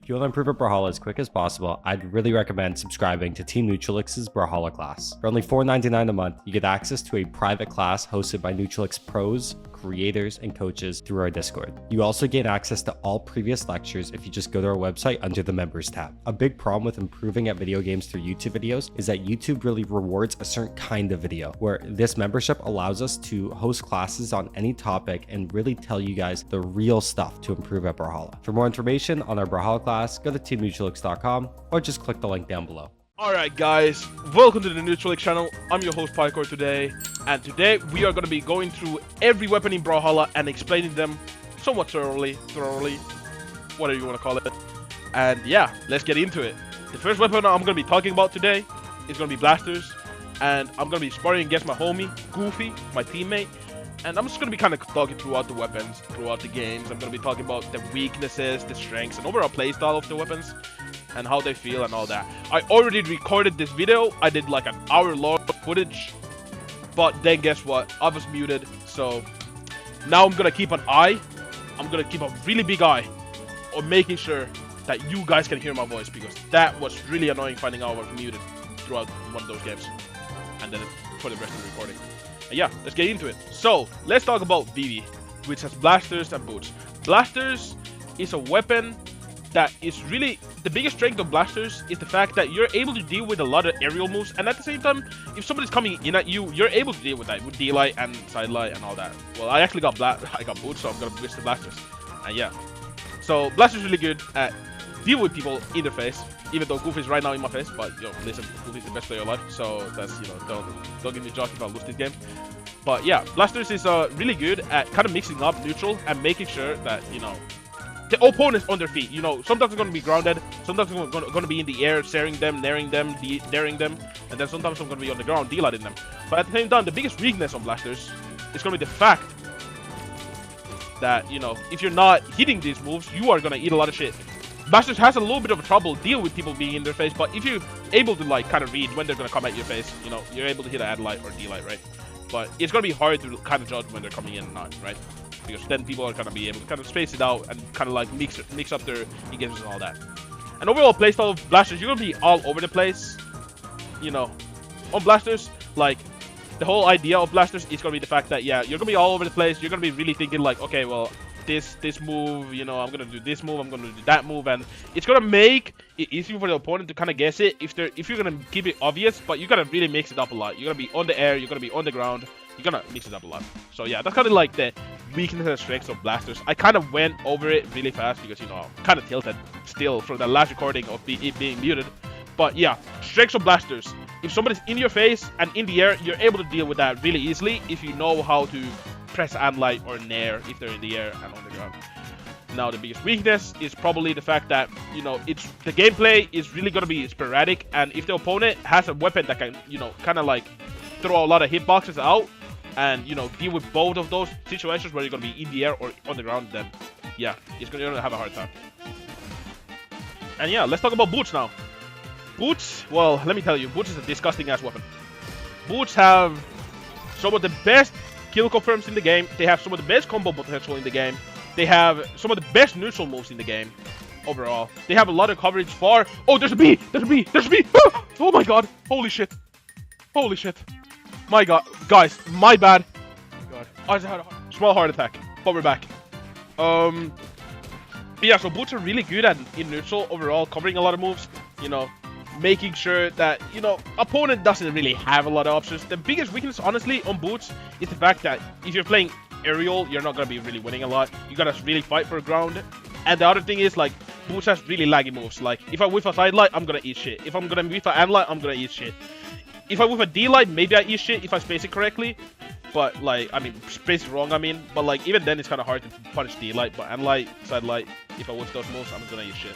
If you want to improve at Brawlhalla as quick as possible, I'd really recommend subscribing to Team Neutralix's Brawlhalla class. For only $4.99 a month, you get access to a private class hosted by Neutralix pros, creators, and coaches through our Discord. You also gain access to all previous lectures if you just go to our website under the members tab. A big problem with improving at video games through YouTube videos is that YouTube really rewards a certain kind of video, where this membership allows us to host classes on any topic and really tell you guys the real stuff to improve at Brawlhalla. For more information on our Brawlhalla class, go to teamneutralix.com or just click the link down below. Alright guys, welcome to the Neutralix channel. I'm your host Paikor today, and today we are going to be going through every weapon in Brawlhalla and explaining them somewhat thoroughly, whatever you want to call it. And yeah, let's get into it. The first weapon I'm going to be talking about today is going to be blasters, and I'm going to be sparring against my homie, Goofy, my teammate. And I'm just going to be kind of talking throughout the weapons, throughout the games. I'm going to be talking about the weaknesses, the strengths, and overall playstyle of the weapons, and how they feel and all that. I already recorded this video. I did like an hour-long footage, but then guess what? I was muted, so now I'm going to keep an eye. I'm going to keep a really big eye on making sure that you guys can hear my voice, because that was really annoying finding out I was muted throughout one of those games, and then for the rest of the recording. Yeah, let's get into it. So, let's talk about VV, which has blasters and boots. Blasters is a weapon that is really... The biggest strength of blasters is the fact that you're able to deal with a lot of aerial moves, and at the same time, if somebody's coming in at you, you're able to deal with that, with D-Light and Side-Light and all that. Well, I actually got boots, so I'm gonna switch to blasters. And yeah. So, blasters really good at deal with people in their face, even though Goofy's right now in my face, but yo, listen, Goofy's the best player alive, so that's, you know, don't get me joking if I lose this game. But yeah, blasters is really good at kind of mixing up neutral and making sure that, you know, the opponent's on their feet. You know, sometimes they're going to be grounded, sometimes they're going to be in the air, staring them, naring them, daring them, and then sometimes I'm going to be on the ground, D-lighting them. But at the same time, the biggest weakness on blasters is going to be the fact that, you know, if you're not hitting these moves, you are going to eat a lot of shit. Blasters has a little bit of a trouble deal with people being in their face, but if you're able to like kind of read when they're going to come at your face, you know, you're able to hit an add light or D-light, right? But it's going to be hard to kind of judge when they're coming in or not, right? Because then people are going to be able to kind of space it out and kind of like mix up their engagements and all that. And overall playstyle of blasters, you're going to be all over the place, you know. On blasters, like, the whole idea of blasters is going to be the fact that, yeah, you're going to be all over the place. You're going to be really thinking like, okay, well, this move, you know, I'm gonna do this move, I'm gonna do that move, and it's gonna make it easy for the opponent to kind of guess it if you're gonna keep it obvious, but you gotta really mix it up a lot. You're gonna be on the air, you're gonna be on the ground, you're gonna mix it up a lot. So yeah, that's kind of like the weakness and strengths of blasters. I kind of went over it really fast because, you know, I'm kind of tilted still from the last recording of it being muted. But yeah, strengths of blasters. If somebody's in your face and in the air, you're able to deal with that really easily if you know how to press and light or nair if they're in the air and on the ground. Now the biggest weakness is probably the fact that, you know, the gameplay is really going to be sporadic, and if the opponent has a weapon that can, you know, kind of like throw a lot of hitboxes out and, you know, deal with both of those situations where you're going to be in the air or on the ground, then yeah, you're going to have a hard time. And yeah, let's talk about boots now. Boots, well, let me tell you, boots is a disgusting ass weapon. Boots have some of the best kill confirms in the game. They have some of the best combo potential in the game. They have some of the best neutral moves in the game overall. They have a lot of coverage for... Oh, there's a bee! There's a bee! There's a bee! Ah! Oh my god! Holy shit! Holy shit! My god. Guys, my bad. Oh my god. I just had a small heart attack. But we're back. Yeah, so boots are really good at in neutral overall, covering a lot of moves. You know, making sure that, you know, opponent doesn't really have a lot of options. The biggest weakness, honestly, on boots is the fact that if you're playing aerial, you're not going to be really winning a lot. You got to really fight for ground. And the other thing is, like, boots has really laggy moves. Like, if I whiff a side light, I'm going to eat shit. If I'm going to whiff a end light, I'm going to eat shit. If I whiff a D light, maybe I eat shit if I space it correctly. But, like, I mean, space it wrong, I mean. But, like, even then, it's kind of hard to punish D light. But end light, side light, if I whiff those moves, I'm going to eat shit.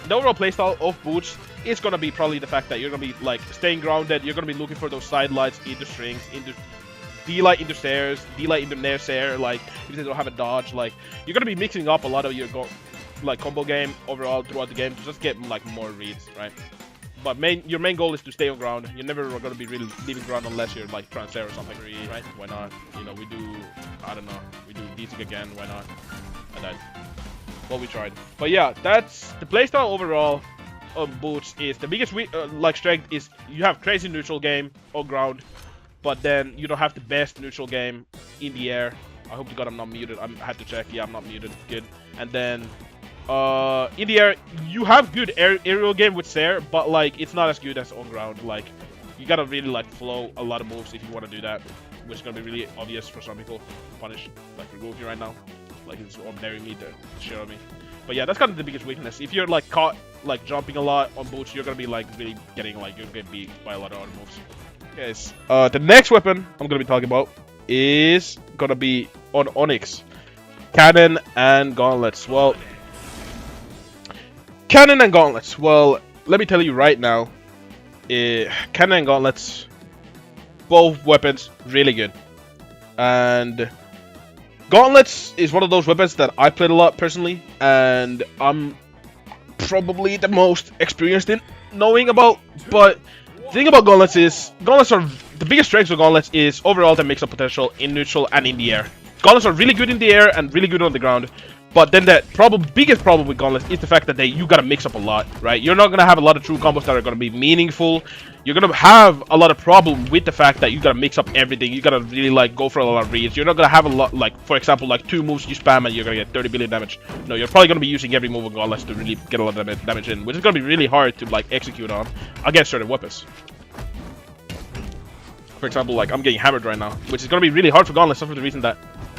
The overall playstyle of boots is going to be probably the fact that you're going to be like staying grounded. You're going to be looking for those side lights into strings, into D-light into stairs, D-light into nair stair, like if they don't have a dodge. Like, you're going to be mixing up a lot of your combo game overall throughout the game to just get like more reads, right? But your main goal is to stay on ground. You're never going to be really leaving ground unless you're like trying to stare or something, right? Why not? You know, we do, I don't know, we do D-tick again, why not? I died. what we tried. But yeah, that's the playstyle overall on boots. Is the biggest like strength is you have crazy neutral game on ground, but then you don't have the best neutral game in the air. I hope to God I'm not muted. I had to check. Yeah, I'm not muted. Good. And then in the air you have good aerial game with Sair, but like it's not as good as on ground. Like you gotta really like flow a lot of moves if you want to do that, which is gonna be really obvious for some people. Punish, like remove you right now, like it's ordinary me to show me. But yeah, that's kind of the biggest weakness. If you're like caught like jumping a lot on boots, you're gonna be like really getting like you're gonna get beat by a lot of other moves. Guys, the next weapon I'm gonna be talking about is gonna be on Onyx, Cannon and Gauntlets. Well, Cannon and Gauntlets. Well, let me tell you right now, Cannon and Gauntlets, both weapons really good, and Gauntlets is one of those weapons that I played a lot personally, and I'm probably the most experienced in knowing about. But the thing about Gauntlets is, Gauntlets are the biggest strengths of Gauntlets is overall the mix-up potential in neutral and in the air. Gauntlets are really good in the air and really good on the ground. But then the biggest problem with Gauntlets is the fact that you gotta mix up a lot, right? You're not gonna have a lot of true combos that are gonna be meaningful. You're gonna have a lot of problem with the fact that you gotta mix up everything. You gotta really like go for a lot of reads. You're not gonna have a lot, like for example, like 2 moves you spam and you're gonna get 30 billion damage. No, you're probably gonna be using every move of Gauntlets to really get a lot of damage in, which is gonna be really hard to like execute on against certain weapons. For example, like I'm getting hammered right now, which is gonna be really hard for Gauntlets for the reason that,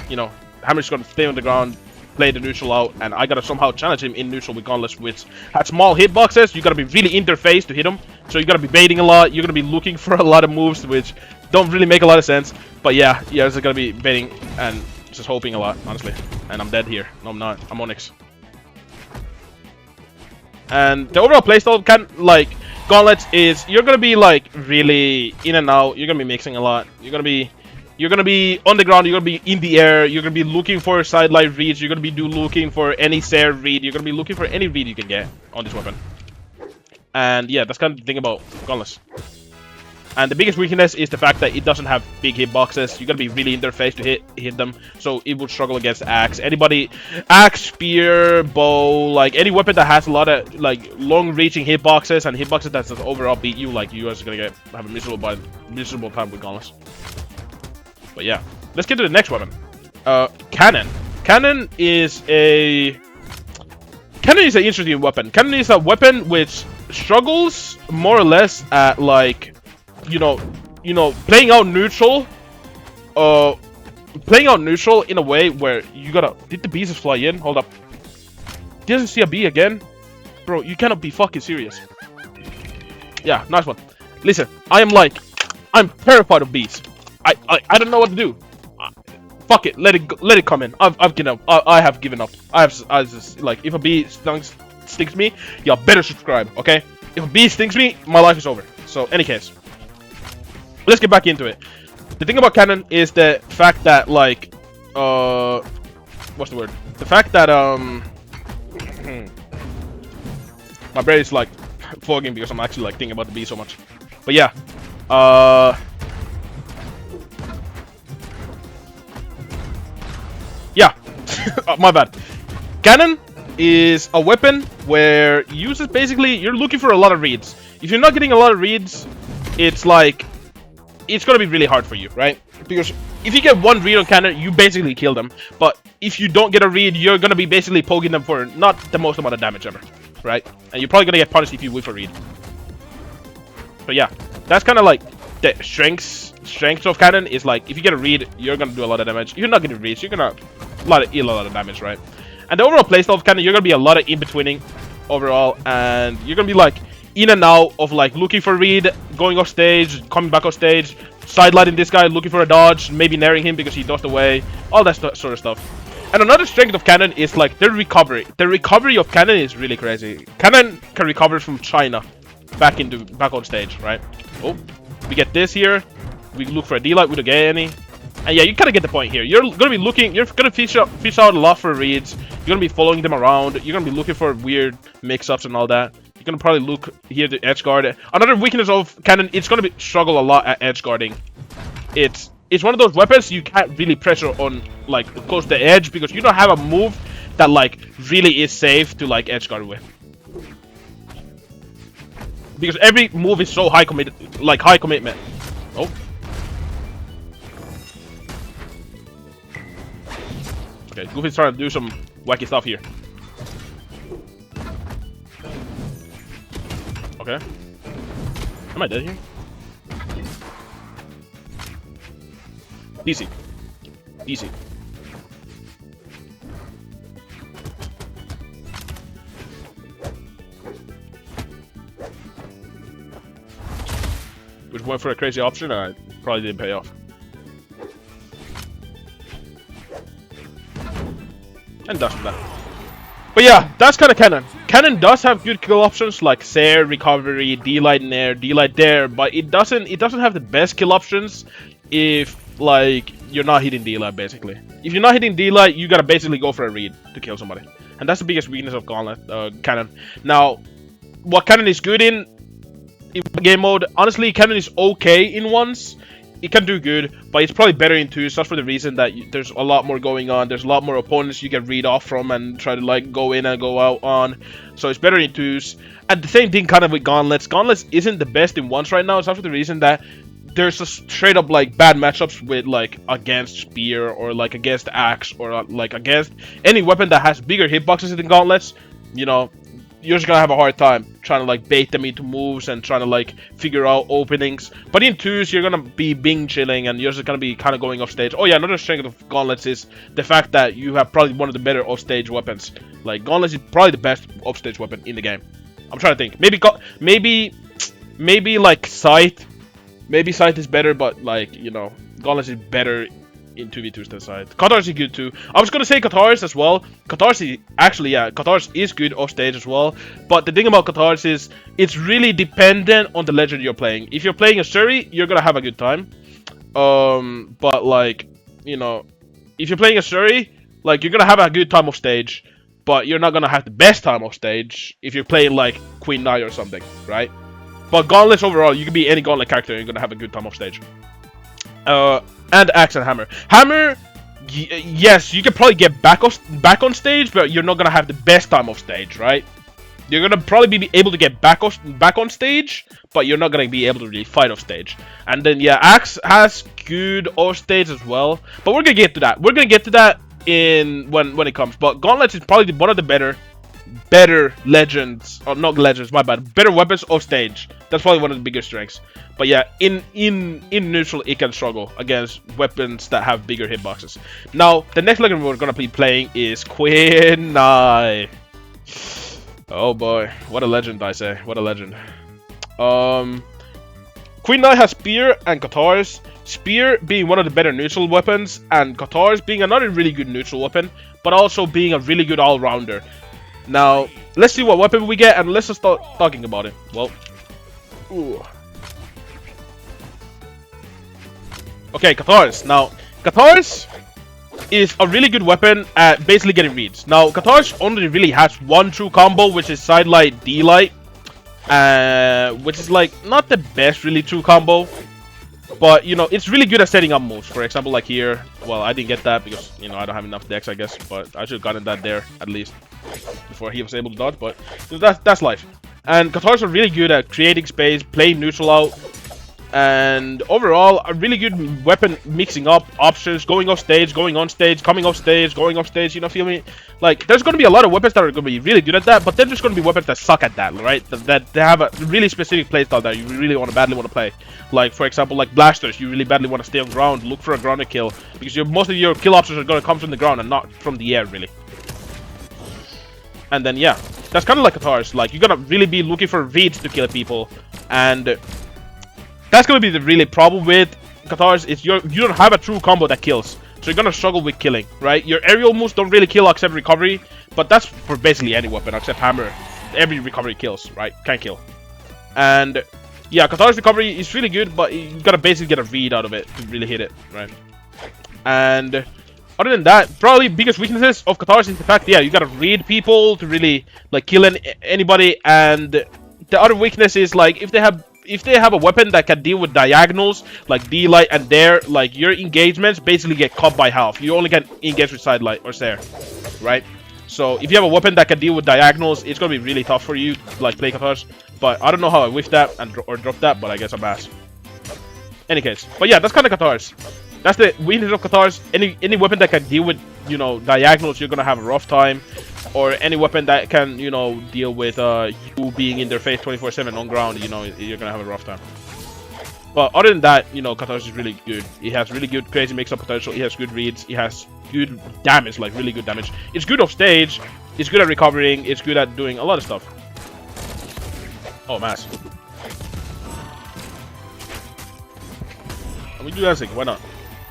you know, Hammer's gonna stay on the ground, play the neutral out, and I gotta somehow challenge him in neutral with Gauntlets, which has small hitboxes. You gotta be really interface to hit him, so you gotta be baiting a lot. You're gonna be looking for a lot of moves which don't really make a lot of sense. But yeah, it's gonna be baiting and just hoping a lot, honestly. And I'm dead here. No, I'm not. I'm Onyx. And the overall playstyle like Gauntlets is you're gonna be like really in and out. You're gonna be mixing a lot. You're gonna be on the ground, you're gonna be in the air, you're gonna be looking for sideline reads, you're gonna be looking for any Sair read, you're gonna be looking for any read you can get on this weapon. And yeah, that's kind of the thing about Gauntlets. And the biggest weakness is the fact that it doesn't have big hitboxes. You gotta be really interface to hit them, so it would struggle against axe. Axe, spear, bow, like any weapon that has a lot of like long-reaching hitboxes and hitboxes that just overall beat you, like you guys are gonna have a miserable time with Gauntlets. But yeah, let's get to the next weapon. Cannon. Cannon is an interesting weapon. Cannon is a weapon which struggles more or less at like, you know, playing out neutral. Playing out neutral in a way where you gotta. Did the bees just fly in? Hold up. Doesn't see a bee again, bro. You cannot be fucking serious. Yeah, nice one. Listen, I'm terrified of bees. I don't know what to do. Fuck it, let it come in. I've given up. I have given up. I just like if a bee stings me, y'all better subscribe, okay? If a bee stings me, my life is over. So, any case, let's get back into it. The thing about Cannon is the fact that like what's the word? The fact that my brain is like fogging because I'm actually like thinking about the bee so much. But yeah, yeah, my bad. Cannon is a weapon where you uses basically you're looking for a lot of reads. If you're not getting a lot of reads, it's like it's gonna be really hard for you, right? Because if you get one read on Cannon, you basically kill them. But if you don't get a read, you're gonna be basically poking them for not the most amount of damage ever, right? And you're probably gonna get punished if you whiff a read. But yeah, that's kind of like the strengths of Cannon is like if you get a read, you're gonna do a lot of damage. If you're not getting reads, you're gonna eat a lot of damage, right? And the overall playstyle of Cannon, you're gonna be a lot of in-betweening overall, and you're gonna be like in and out of like looking for a read, going off stage, coming back off stage, sidelighting this guy, looking for a dodge, maybe naring him because he dodged away, all that sort of stuff. And another strength of Cannon is like the recovery. The recovery of Cannon is really crazy. Cannon can recover from China back on stage, right? Oh, we get this here. We look for a D-light, we don't get any. And yeah, you kind of get the point here. You're gonna be looking, you're gonna fish out a lot for reads. You're gonna be following them around. You're gonna be looking for weird mix-ups and all that. You're gonna probably look here to edge guard. Another weakness of Cannon, it's gonna struggle a lot at edge guarding. It's one of those weapons you can't really pressure on like close to the edge because you don't have a move that like really is safe to like edge guard with. Because every move is so high commitment. Oh. Okay, Goofy's trying to do some wacky stuff here. Okay. Am I dead here? Easy. Easy. Which went for a crazy option and it probably didn't pay off. And that's that. But yeah, that's kind of canon. Canon does have good kill options like Sair, recovery, D-light Nair, D-light there, but it doesn't have the best kill options if like you're not hitting D-light basically. If you're not hitting D-light, you gotta basically go for a read to kill somebody. And that's the biggest weakness of Gauntlet Canon. Now, what Canon is good in game mode, honestly, Canon is okay in ones. It can do good, but it's probably better in twos, just for the reason that there's a lot more going on. There's a lot more opponents you can read off from and try to like go in and go out on. So it's better in twos. And the same thing kind of with Gauntlets. Gauntlets isn't the best in ones right now, just for the reason that there's a straight up like bad matchups with like against Spear or like against Axe or like against any weapon that has bigger hitboxes than Gauntlets. You know, you're just gonna have a hard time trying to like bait them into moves and trying to like figure out openings. But in twos, you're gonna be Bing chilling and you're just gonna be kind of going off stage. Oh yeah, another strength of Gauntlets is the fact that you have probably one of the better off stage weapons. Like Gauntlets is probably the best off stage weapon in the game. I'm trying to think. Maybe like Scythe. Maybe Scythe is better, but like, you know, Gauntlets is better in 2v2s than Scythe. Katars is good too. I was gonna say Katars as well. Katars is actually, yeah, Katars is good off stage as well. But the thing about Katars is it's really dependent on the legend you're playing. If you're playing a Shuri, you're gonna have a good time. But like, you know, if you're playing a Shuri, like you're gonna have a good time off stage, but you're not gonna have the best time off stage if you're playing like Queen Nai or something, right? But Gauntlets overall, you can be any Gauntlet character and you're gonna have a good time off stage. And Axe and Hammer. Hammer, yes, you can probably get back on stage, but you're not gonna have the best time off stage, right? You're gonna probably be able to get back on stage, but you're not gonna be able to really fight off stage. And then yeah, Axe has good off stage as well, but we're gonna get to that. We're gonna get to that in when it comes. But Gauntlets is probably one of the better legends, or not legends, my bad, better weapons off stage. That's probably one of the biggest strengths. But yeah, in neutral, it can struggle against weapons that have bigger hitboxes. Now, the next legend we're gonna be playing is Queen Nai. Oh boy, what a legend, I say. What a legend. Queen Nai has Spear and Katars. Spear being one of the better neutral weapons, and Katars being another really good neutral weapon, but also being a really good all-rounder. Now, let's see what weapon we get, and let's just start talking about it. Well, ooh. Okay, Katars. Now, Katars is a really good weapon at basically getting reads. Now, Katars only really has one true combo, which is side light, D light, which is like not the best really true combo. But, you know, it's really good at setting up moves. For example, like here. Well, I didn't get that because, you know, I don't have enough decks, I guess. But I should have gotten that there, at least, before he was able to dodge. But that's life. And Katars are really good at creating space, playing neutral out. And overall, a really good weapon mixing up options, going off stage, going on stage, coming off stage, going off stage, you know, feel me? Like, there's going to be a lot of weapons that are going to be really good at that, but then there's going to be weapons that suck at that, right? That they have a really specific playstyle that you really badly want to play. Like, for example, like Blasters, you really badly want to stay on ground, look for a grounded kill, because most of your kill options are going to come from the ground and not from the air, really. And then, yeah, that's kind of like Katars. Like, you're going to really be looking for reads to kill people, and that's going to be the really problem with Katars is you don't have a true combo that kills. So you're going to struggle with killing, right? Your aerial moves don't really kill except recovery. But that's for basically any weapon except Hammer. Every recovery kills, right? Can kill. And yeah, Katars recovery is really good, but you got to basically get a read out of it to really hit it, right? And other than that, probably biggest weaknesses of Katars is the fact, yeah, you got to read people to really like kill anybody. And the other weakness is like if they have a weapon that can deal with diagonals, like D-Light and Dare, like your engagements basically get cut by half. You only can engage with Side Light or Sair, right? So if you have a weapon that can deal with diagonals, it's gonna be really tough for you, like play Katars. But I don't know how I whiffed that and or dropped that, but I guess I'm ass. Any case, but yeah, that's kind of Katars. That's the weakness of Katars. Any weapon that can deal with, you know, diagonals, you're gonna have a rough time. Or any weapon that can, you know, deal with you being in their face 24/7 on ground, you know, you're gonna have a rough time. But other than that, you know, Katars is really good. It has really good crazy mix-up potential. It has good reads. It has good damage, like really good damage. It's good off stage. It's good at recovering. It's good at doing a lot of stuff. Oh, mass. We do that thing. Why not?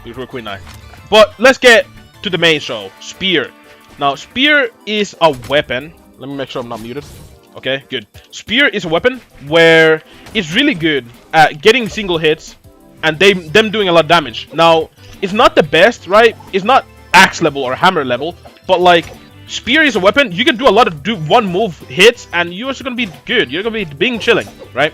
Because we're Queen Knight. But let's get to the main show. Spear. Now, Spear is a weapon. Let me make sure I'm not muted. Okay, good. Spear is a weapon where it's really good at getting single hits and them doing a lot of damage. Now, it's not the best, right? It's not axe level or hammer level, but like Spear is a weapon. You can do a lot of one move hits and you're also gonna be good. You're gonna be being chilling, right?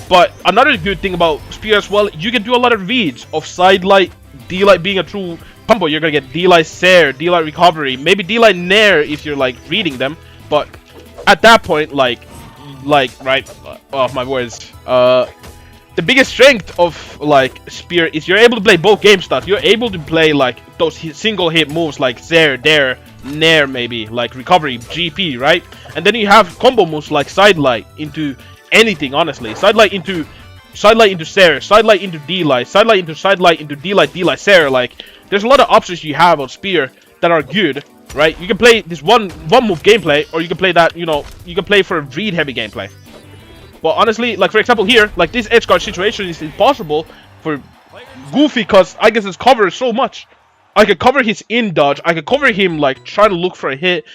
But another good thing about Spear as well, you can do a lot of reads of side light, D light being a true combo. You're gonna get D light Sair, D light recovery, maybe D light Nair if you're like reading them. But at that point, like right, oh my words, the biggest strength of like Spear is you're able to play both game styles. You're able to play like those single hit moves like Sair, Dare, Nair, maybe like recovery, GP, right? And then you have combo moves like sidelight into anything, honestly. Sidelight into Sair, sidelight into D-light, sidelight into D-light, Sair. Like, there's a lot of options you have on Spear that are good, right? You can play this one move gameplay, or you can play that, you know, you can play for a read heavy gameplay. But honestly, like for example here, like this edge guard situation is impossible for Goofy because I guess his cover is so much. I could cover his in dodge, I could cover him like trying to look for a hit.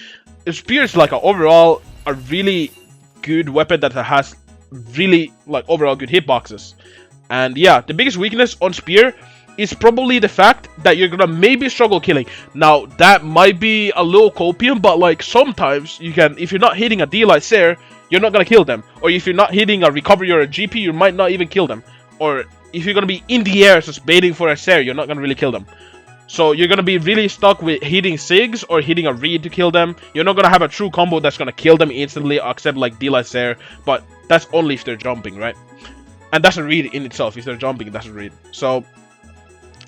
Spear is like overall a really good weapon that has really like overall good hitboxes. And yeah, the biggest weakness on Spear is probably the fact that you're gonna maybe struggle killing. Now that might be a little copium, but like sometimes you can, if you're not hitting a D-light Sair, you're not gonna kill them. Or if you're not hitting a recovery or a GP, you might not even kill them. Or if you're gonna be in the air just baiting for a Sair, you're not gonna really kill them. So you're gonna be really stuck with hitting Sigs or hitting a read to kill them. You're not gonna have a true combo that's gonna kill them instantly, except like D-light Sair, but that's only if they're jumping, right? And that's a read in itself. If they're jumping, that's a read. So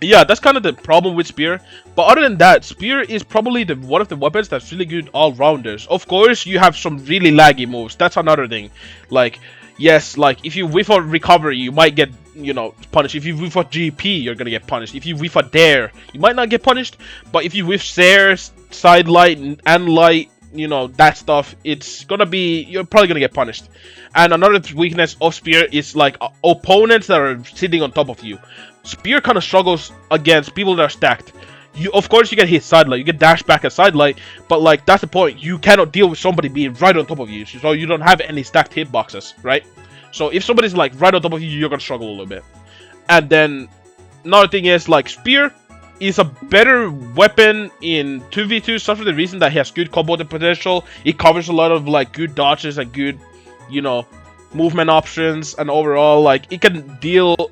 yeah, that's kind of the problem with Spear. But other than that, Spear is probably one of the weapons that's really good all-rounders. Of course, you have some really laggy moves. That's another thing. Like, yes, like if you whiff a recovery, you might get, you know, punished. If you whiff a GP, you're gonna get punished. If you whiff a Dare, you might not get punished. But if you whiff Sair, side light, and light, you know, that stuff, it's gonna be, you're probably gonna get punished. And another weakness of Spear is like opponents that are sitting on top of you. Spear kind of struggles against people that are stacked. Of course, you can hit sidelight, you can dash back at sidelight, but like that's the point. You cannot deal with somebody being right on top of you, so you don't have any stacked hitboxes, right? So if somebody's like right on top of you, you're gonna struggle a little bit. And then another thing is like Spear is a better weapon in 2v2, such for the reason that he has good combo potential. It covers a lot of like good dodges and good, you know, movement options, and overall like it can deal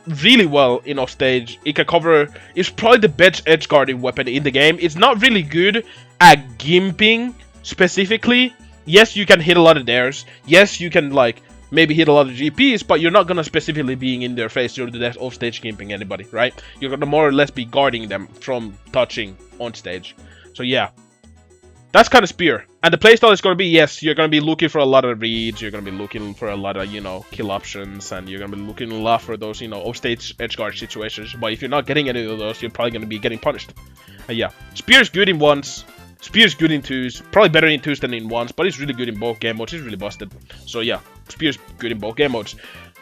really well in off stage. It can cover. It's probably the best edge guarding weapon in the game. It's not really good at gimping specifically. Yes, you can hit a lot of dares. Yes, you can like maybe hit a lot of GPs, but you're not gonna specifically being in their face. You're the off stage gimping anybody, right? You're gonna more or less be guarding them from touching on stage. So yeah, that's kind of Spear. And the playstyle is going to be, yes, you're going to be looking for a lot of reads, you're going to be looking for a lot of, you know, kill options, and you're going to be looking a lot for those, you know, off-stage edgeguard situations. But if you're not getting any of those, you're probably going to be getting punished. Yeah, Spear's good in ones, Spear's good in twos, probably better in twos than in ones, but it's really good in both game modes. It's really busted. So yeah, Spear's good in both game modes.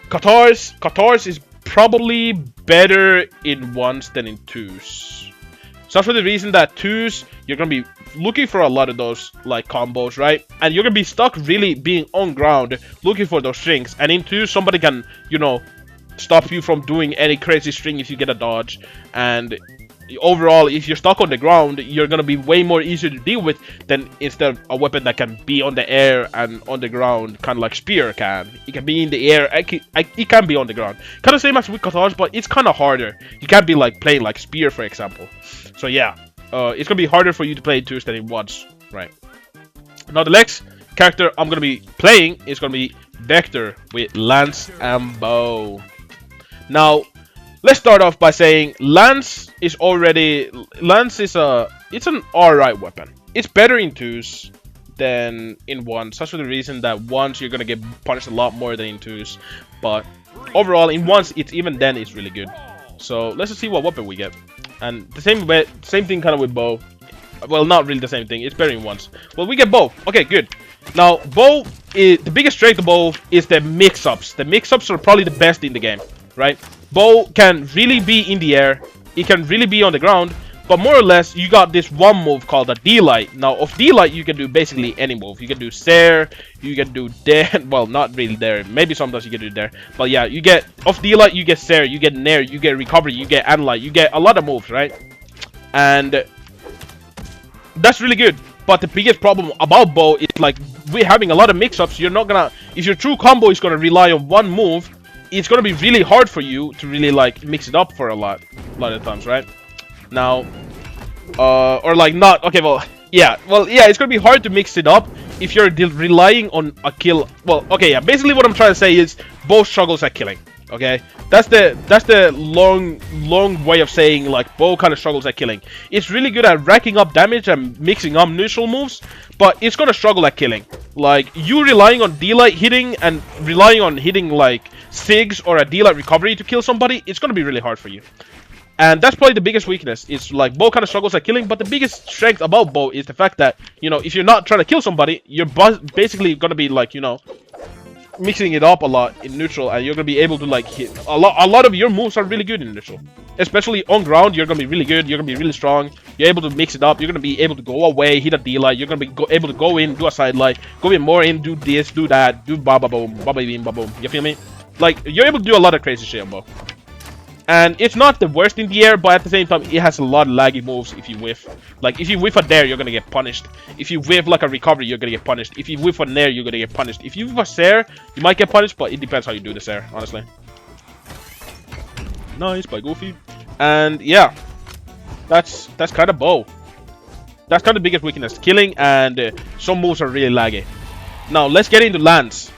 Katars is probably better in ones than in twos. So for the reason that twos, you're going to be looking for a lot of those like combos, right? And you're going to be stuck really being on ground looking for those strings. And in twos, somebody can, you know, stop you from doing any crazy string if you get a dodge. And overall, if you're stuck on the ground, you're going to be way more easier to deal with than instead of a weapon that can be on the air and on the ground, kind of like Spear can. It can be in the air, it can be on the ground. Kind of same as with Katars, but it's kind of harder. You can't be like playing like Spear, for example. So yeah, it's going to be harder for you to play in twos than in ones, right? Now the next character I'm gonna be playing is gonna be Vector with Lance and Bow. Now, let's start off by saying Lance is it's an alright weapon. It's better in 2s than in 1s. That's for the reason that 1s you're gonna get punished a lot more than in 2s. But overall, in 1s, it's really good. So let's just see what weapon we get. And the same thing kind of with Bow. Well, not really the same thing. It's better in 1s. Well, we get Bow. Okay, good. Now, Bow, the biggest strength of Bow is the mix-ups. The mix-ups are probably the best in the game, right? Bow can really be in the air. It can really be on the ground. But more or less, you got this one move called a D-Light. Now, of D-Light, you can do basically any move. You can do Sair, you can do Dare. Well, not really Dare. Maybe sometimes you can do Dare. But yeah, you get, of D-Light, you get Sair, you get Nair, you get Recovery, you get Analyte. You get a lot of moves, right? And that's really good. But the biggest problem about Bow is, like, we're having a lot of mix-ups. You're not gonna, if your true combo is gonna rely on one move, it's gonna be really hard for you to really, like, mix it up for a lot of times, right? Now, or like not, okay, yeah, it's gonna be hard to mix it up if you're relying on a kill. Well, okay, yeah, basically what I'm trying to say is Bow struggles at killing, okay? That's the long way of saying, like, Bow kind of struggles at killing. It's really good at racking up damage and mixing up neutral moves, but it's gonna struggle at killing. Like, you relying on D-Light hitting and relying on hitting, like, Sigs or a D-Light recovery to kill somebody, it's gonna be really hard for you. And that's probably the biggest weakness. It's like Bow kind of struggles at killing, but the biggest strength about Bow is the fact that, you know, if you're not trying to kill somebody, you're basically gonna be, like, you know, mixing it up a lot in neutral, and you're gonna be able to, like, hit a lot of your moves are really good in neutral. Especially on ground, you're gonna be really good, you're gonna be really strong, you're able to mix it up, you're gonna be able to go away, hit a D-Light, you're gonna be able to go in, do a side light, go in more in, do this, do that, do ba-ba-boom, ba-ba-beam, ba-boom, you feel me? Like, you're able to do a lot of crazy shit on Bow. And it's not the worst in the air, but at the same time, it has a lot of laggy moves if you whiff. Like, if you whiff a Dare, you're gonna get punished. If you whiff, like, a Recovery, you're gonna get punished. If you whiff a Nair, you're gonna get punished. If you whiff a Sair, you might get punished, but it depends how you do the Sair, honestly. Nice, by Goofy. And, yeah. That's kind of Bow. That's kind of the biggest weakness. Killing, and some moves are really laggy. Now, let's get into Lance.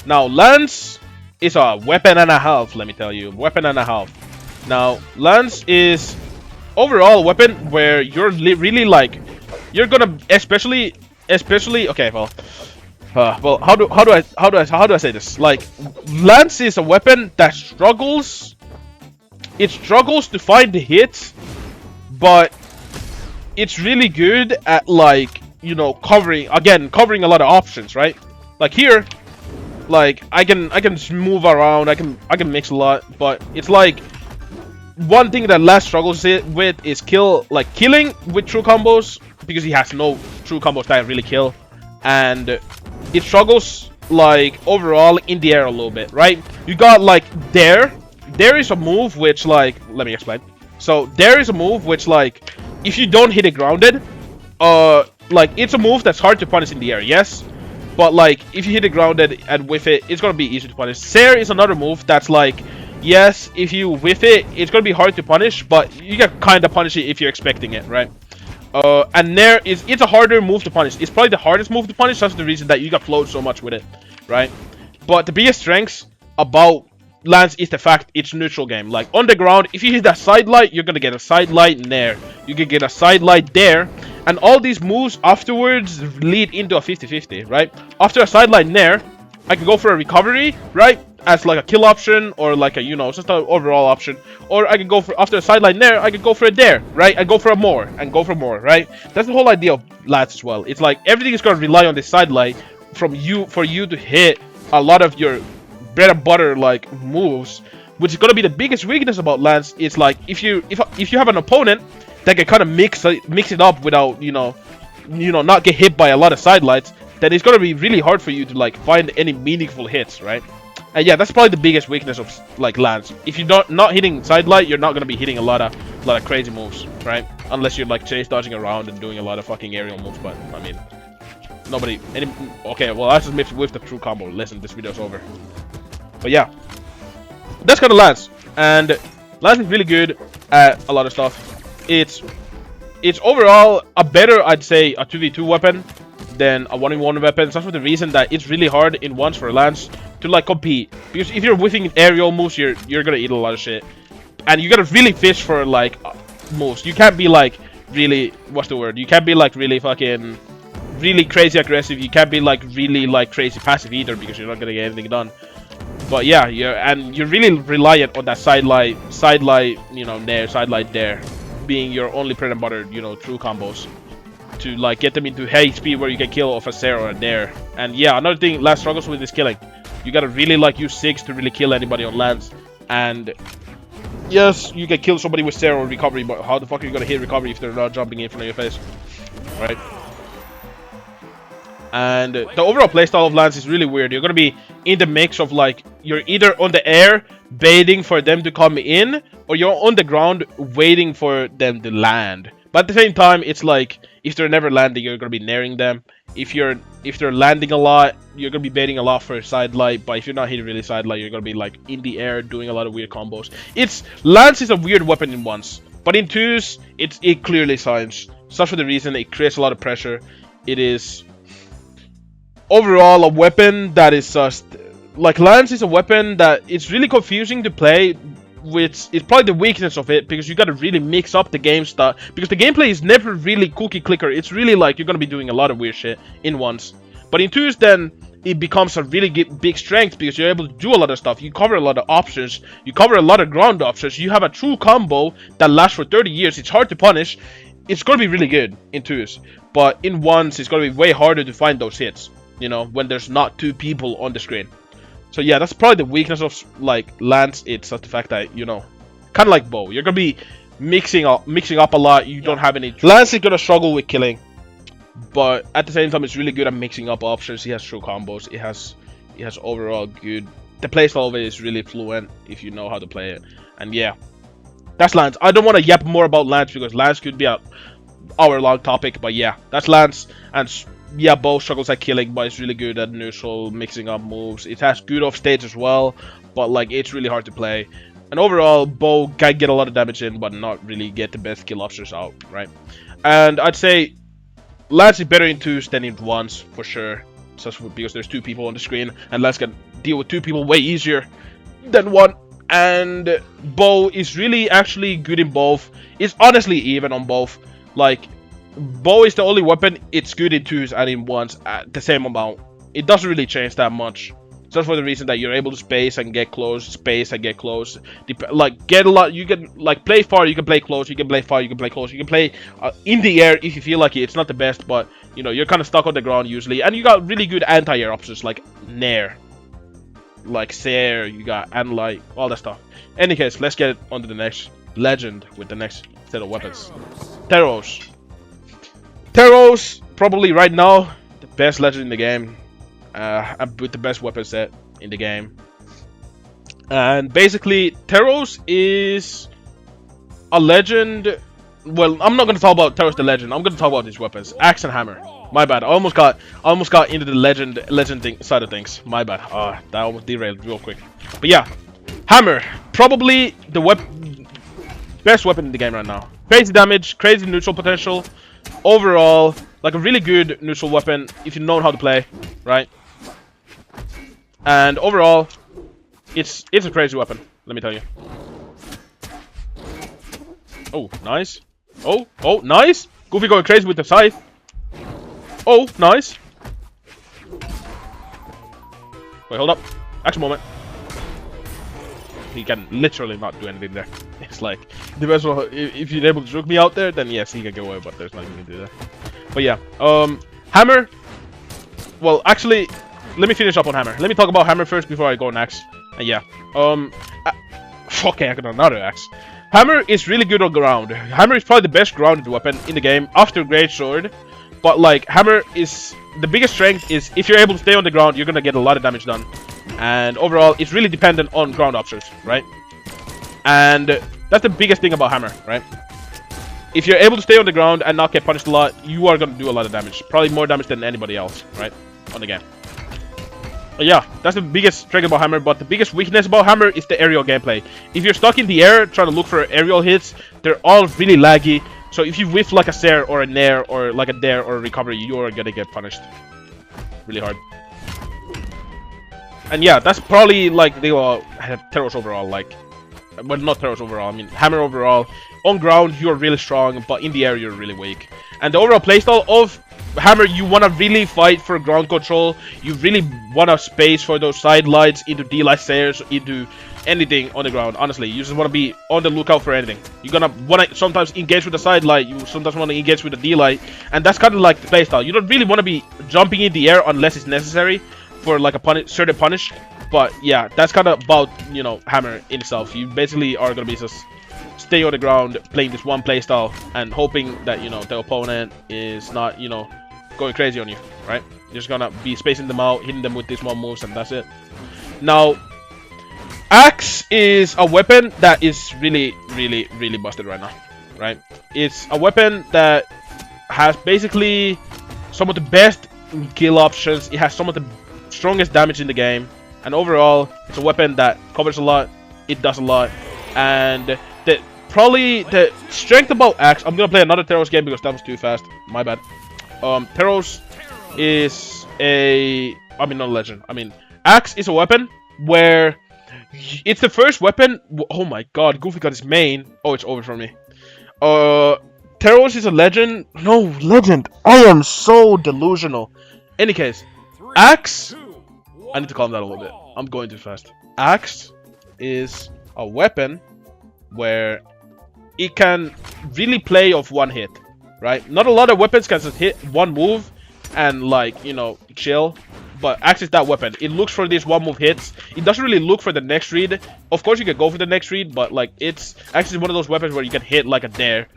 Now, Lance is a weapon and a half, let me tell you. Weapon and a half. Now, Lance is overall a weapon where you're really, like, you're gonna especially okay, well, how do I say this? Like, Lance is a weapon that struggles. It struggles to find the hits, but it's really good at, like, you know, covering a lot of options, right? Like here, like, I can just move around, I can mix a lot, but it's like one thing that Lance struggles with is killing with true combos, because he has no true combos that really kill, and it struggles, like, overall in the air a little bit, right? You got, like, Dare. Dare is a move which, like, let me explain. So Dare is a move which, like, if you don't hit it grounded, like, it's a move that's hard to punish in the air, yes. But, like, if you hit it grounded and whiff it, it's gonna be easy to punish. Sair is another move that's, like, yes, if you whiff it, it's gonna be hard to punish, but you can kind of punish it if you're expecting it, right? And Nair it's a harder move to punish. It's probably the hardest move to punish. That's the reason that you got float so much with it, right? But the biggest strengths about Lance is the fact it's neutral game. Like, on the ground, if you hit that side light, you're gonna get a side light Nair. You can get a side light Dare. And all these moves afterwards lead into a 50-50, right? After a side light Nair, I can go for a recovery, right? As like a kill option, or like a, you know, just an overall option. Or I can go for, after a sideline Nair, I can go for a Dare, right? I go for a more, and go for more, right? That's the whole idea of Lance as well. It's like everything is going to rely on this sideline for you to hit a lot of your bread and butter, like, moves, which is going to be the biggest weakness about Lance. It's like, if you have an opponent that can kind of mix it up without, you know, not get hit by a lot of sidelights, then it's going to be really hard for you to, like, find any meaningful hits, right? And yeah, that's probably the biggest weakness of, like, Lance. If you're not hitting side light, you're not gonna be hitting a lot of crazy moves, right? Unless you're, like, chase dodging around and doing a lot of fucking aerial moves. But I mean, okay, well, I just missed with the true combo. Listen, this video's over. But yeah, that's kind of Lance, and Lance is really good at a lot of stuff. It's it's overall a better, I'd say, a 2v2 weapon than a 1v1 weapon. That's for the reason that it's really hard in ones for Lance to like compete, because if you're whiffing aerial moves, you're gonna eat a lot of shit, and you gotta really fish for like moves. You can't be like really, what's the word? You can't be like really fucking really crazy aggressive. You can't be like really like crazy passive either, because you're not gonna get anything done. But yeah, you're really reliant on that side light, you know, nair, side light there, being your only bread and butter, you know, true combos, to like get them into HP where you can kill off a Sarah or a Nair. And yeah, another thing Lance struggles with is killing. You gotta really like use 6 to really kill anybody on Lance. And yes, you can kill somebody with Sarah or recovery, but how the fuck are you gonna hit recovery if they're not jumping in front of your face, right? And the overall playstyle of Lance is really weird. You're gonna be in the mix of like, you're either on the air baiting for them to come in, or you're on the ground waiting for them to land. But at the same time, it's like, if they're never landing, you're gonna be nairing them. If they're landing a lot, you're gonna be baiting a lot for side light. But if you're not hitting really side light, you're gonna be like in the air doing a lot of weird combos. Lance is a weird weapon in ones, but in twos, it clearly shines. Such for the reason it creates a lot of pressure. It is overall a weapon that is just like, Lance is a weapon that it's really confusing to play, which is probably the weakness of it, because you gotta really mix up the game stuff, because the gameplay is never really cookie clicker. It's really like you're gonna be doing a lot of weird shit in ones, but in twos then it becomes a really big strength, because you're able to do a lot of stuff. You cover a lot of options, you cover a lot of ground options, you have a true combo that lasts for 30 years. It's hard to punish. It's gonna be really good in twos, but in ones it's gonna be way harder to find those hits, you know, when there's not 2 people on the screen. So yeah, that's probably the weakness of like Lance. It's just the fact that, you know, kind of like Bo, you're gonna be mixing up a lot. You don't have any. Lance is gonna struggle with killing, but at the same time, it's really good at mixing up options. He has true combos. It has overall good. The playstyle of it is really fluent if you know how to play it. And yeah, that's Lance. I don't want to yap more about Lance, because Lance could be a hour-long topic. But yeah, that's Lance. And yeah, Bo struggles at killing, but it's really good at neutral, mixing up moves. It has good off stage as well, but like, it's really hard to play. And overall, Bo can get a lot of damage in, but not really get the best kill options out, right? And I'd say Lance is better in twos than in ones, for sure. Just because there's 2 people on the screen, and Lance can deal with 2 people way easier than 1. And Bo is really actually good in both. It's honestly even on both. Like, Bow is the only weapon it's good in twos and in ones at the same amount. It doesn't really change that much, just for the reason that you're able to space and get close, space and get close. Like, get a lot. You can like play far, you can play close, you can play far, you can play close, you can play in the air if you feel like it. It's not the best, but you know, you're kind of stuck on the ground usually, and you got really good anti-air options like Nair, like Sair, you got Anlight, all that stuff. Any case, let's get on to the next legend with the next set of weapons. Teros. Teros, probably right now, the best legend in the game, with the best weapon set in the game. And basically, Teros is a legend. Well, I'm not going to talk about Teros the legend. I'm going to talk about his weapons, axe and hammer. My bad. I almost got into the legend side of things. My bad. That almost derailed real quick. But yeah, hammer, probably the best weapon in the game right now. Crazy damage, crazy neutral potential. Overall, like a really good neutral weapon if you know how to play, right? And overall, it's a crazy weapon, let me tell you. Oh, nice. Oh, nice. Goofy going crazy with the scythe. Oh, nice. Wait, hold up. Action moment. He can literally not do anything there. It's like, the best one, if you're able to juke me out there, then yes, he can go away, but there's nothing you can do there. But yeah, hammer. Well, actually, let me finish up on hammer. Let me talk about hammer first before I go on axe. And yeah, okay, I got another axe. Hammer is really good on ground. Hammer is probably the best grounded weapon in the game after Greatsword. But like, hammer is the biggest strength is if you're able to stay on the ground, you're gonna get a lot of damage done. And overall, it's really dependent on ground options, right? And that's the biggest thing about hammer, right? If you're able to stay on the ground and not get punished a lot, you are gonna do a lot of damage. Probably more damage than anybody else, right? On the game. But yeah, that's the biggest strength about hammer, but the biggest weakness about hammer is the aerial gameplay. If you're stuck in the air trying to look for aerial hits, they're all really laggy. So if you whiff like a Sair or a Nair or like a Dare or a Recovery, you are gonna get punished really hard. And yeah, that's probably like the Teros overall, like, well, not Teros overall, I mean Hammer overall. On ground, you're really strong, but in the air, you're really weak. And the overall playstyle of Hammer, you want to really fight for ground control. You really want to space for those side lights into D-light stairs, into anything on the ground. Honestly, you just want to be on the lookout for anything. You're gonna want to sometimes engage with the side light. You sometimes want to engage with the D-light, and that's kind of like the playstyle. You don't really want to be jumping in the air unless it's necessary for like a certain punish. But yeah, that's kind of about, you know, Hammer in itself. You basically are gonna be just stay on the ground, playing this one playstyle, and hoping that, you know, the opponent is not, you know, going crazy on you, right? You're just gonna be spacing them out, hitting them with these one moves, and that's it. Now, Axe is a weapon that is really, really, really busted right now, right? It's a weapon that has basically some of the best kill options. It has some of the strongest damage in the game, and overall, it's a weapon that covers a lot. It does a lot, and probably the strength about Axe. I'm gonna play another Teros game because that was too fast. My bad. Teros is I mean, not a legend. I mean, Axe is a weapon where it's the first weapon. Oh my god, Goofy got his main. Oh, it's over from me. Teros is a legend. No, legend. I am so delusional. Any case, Axe. I need to calm down a little bit. I'm going too fast. Axe is a weapon where it can really play off one hit, right? Not a lot of weapons can just hit one move and, like, you know, chill. But Axe is that weapon. It looks for these one move hits. It doesn't really look for the next read. Of course, you can go for the next read, but like, Axe is one of those weapons where you can hit like a Dare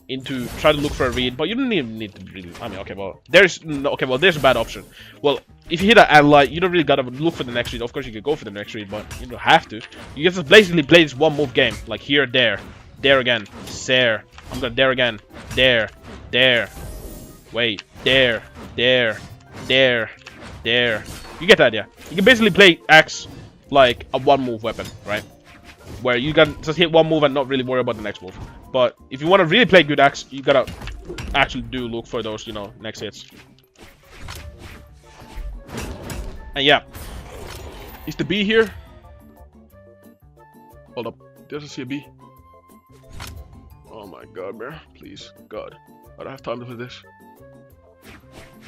into try to look for a read, but you don't even need to really. I mean, okay, well, there's a bad option. Well, if you hit an ally, you don't really gotta look for the next read. Of course, you could go for the next read, but you don't have to. You can just basically play this one move game, like here, Dare again, Sair. I'm gonna Dare again, Dare, wait, Dare. You get the idea. You can basically play Axe like a one move weapon, right? Where you can just hit one move and not really worry about the next move. But if you want to really play good Axe, you gotta actually look for those, you know, next hits. And yeah, is the B here? Hold up, there's a see a B. Oh my god, bro! Please, God, I don't have time for this.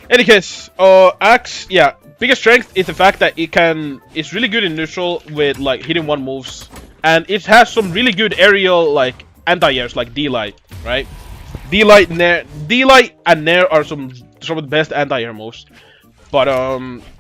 Any case, Axe, yeah, biggest strength is the fact that it's really good in neutral with like hitting one moves, and it has some really good aerial like anti-airs like D-Light, right? D-Light and Nair are some of the best anti-air moves. But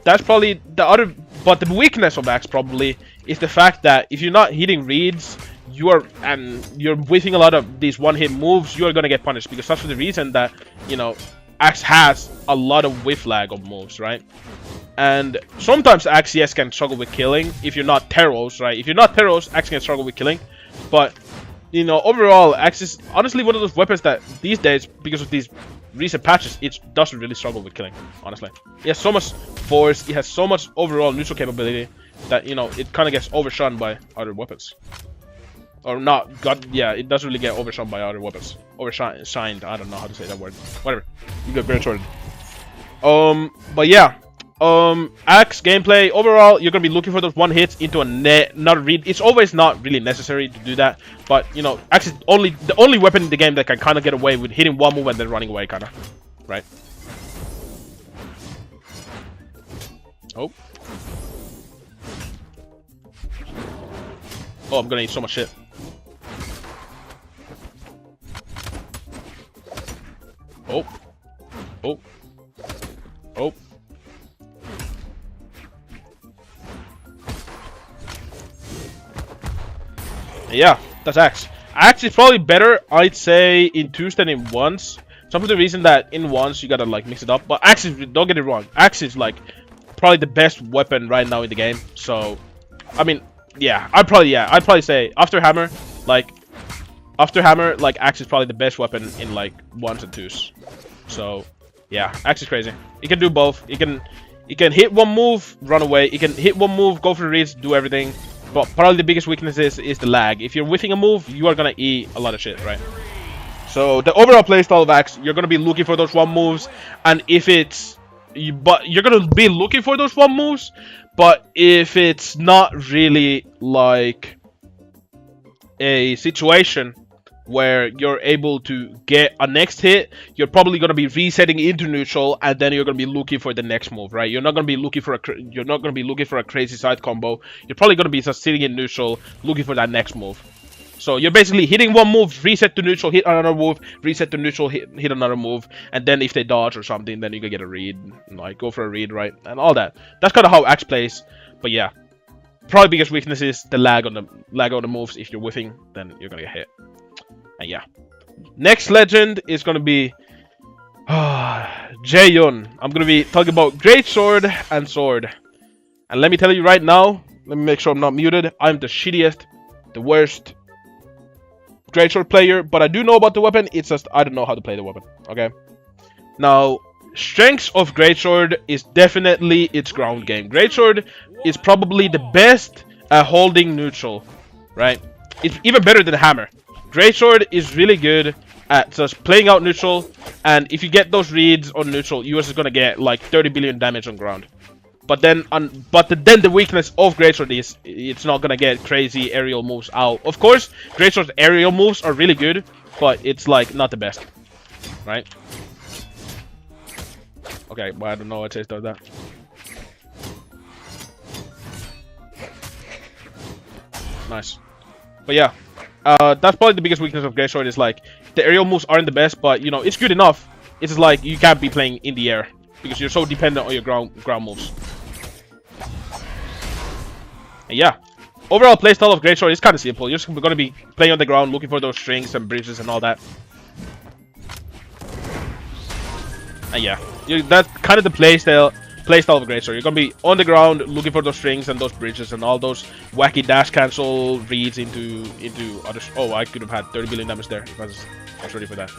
that's probably the other. But the weakness of Axe probably is the fact that if you're not hitting reads, you're whiffing a lot of these one-hit moves, you are gonna get punished, because that's for the reason that, you know, Axe has a lot of whiff lag of moves, right? And sometimes Axe, yes, can struggle with killing if you're not Teros, right? If you're not Teros, Axe can struggle with killing. But, you know, overall, Axe is honestly one of those weapons that these days, because of these recent patches, it doesn't really struggle with killing, honestly. It has so much force, it has so much overall neutral capability that, you know, it kind of gets overshone by other weapons. Or not, God, yeah, it doesn't really get overshone by other weapons. Overshined, I don't know how to say that word. Whatever. You got Greatsword. But yeah. Axe gameplay, overall, you're gonna be looking for those one hits into a not a read. It's always not really necessary to do that. But, you know, Axe is the only weapon in the game that can kind of get away with hitting one move and then running away, kind of. Right? Oh. Oh, I'm gonna eat so much shit. Oh. Oh. Oh. Yeah, that's Axe. Axe is probably better, I'd say, in twos than in ones. Some of the reason that in ones you gotta like mix it up. But Axe is, don't get it wrong, Axe is like probably the best weapon right now in the game. So, I mean, yeah, I'd probably say after Hammer, like Axe is probably the best weapon in like ones and twos. So, yeah, Axe is crazy. It can do both. It can hit one move, run away. It can hit one move, go for the reads, do everything. But probably the biggest weakness is the lag. If you're whiffing a move, you are gonna eat a lot of shit, right? So the overall playstyle of Axe, you're gonna be looking for those one moves, and if it's, but you're gonna be looking for those one moves, but if it's not really like a situation where you're able to get a next hit, you're probably gonna be resetting into neutral, and then you're gonna be looking for the next move, right? You're not gonna be looking for a crazy side combo. You're probably gonna be just sitting in neutral, looking for that next move. So you're basically hitting one move, reset to neutral, hit another move, reset to neutral, hit another move, and then if they dodge or something, then you can get a read, like go for a read, right, and all that. That's kind of how Axe plays. But yeah, probably biggest weakness is the lag on the moves. If you're whiffing, then you're gonna get hit. And yeah, next legend is gonna be Jaehyun. I'm gonna be talking about Greatsword and Sword. And let me tell you right now, let me make sure I'm not muted. I'm the shittiest, the worst Greatsword player, but I do know about the weapon. It's just I don't know how to play the weapon. Okay. Now, strengths of Greatsword is definitely its ground game. Greatsword is probably the best at holding neutral, right? It's even better than Hammer. Greatsword is really good at just playing out neutral, and if you get those reads on neutral, you're just gonna get like 30 billion damage on ground. But then, then the weakness of Greatsword is it's not gonna get crazy aerial moves out. Of course, Greatsword's aerial moves are really good, but it's like not the best, right? Okay, well I don't know what Chase does that. Nice, but yeah, that's probably the biggest weakness of Greatsword is like the aerial moves aren't the best, but you know it's good enough. It's just like you can't be playing in the air because you're so dependent on your ground moves. And yeah, overall playstyle of Greatsword is kind of simple. You're just going to be playing on the ground, looking for those strings and bridges and all that. And yeah, that's kind of the playstyle of Greatsword. You're going to be on the ground, looking for those strings and those bridges and all those wacky dash cancel reads into other. Oh, I could have had 30 billion damage there if I was ready for that.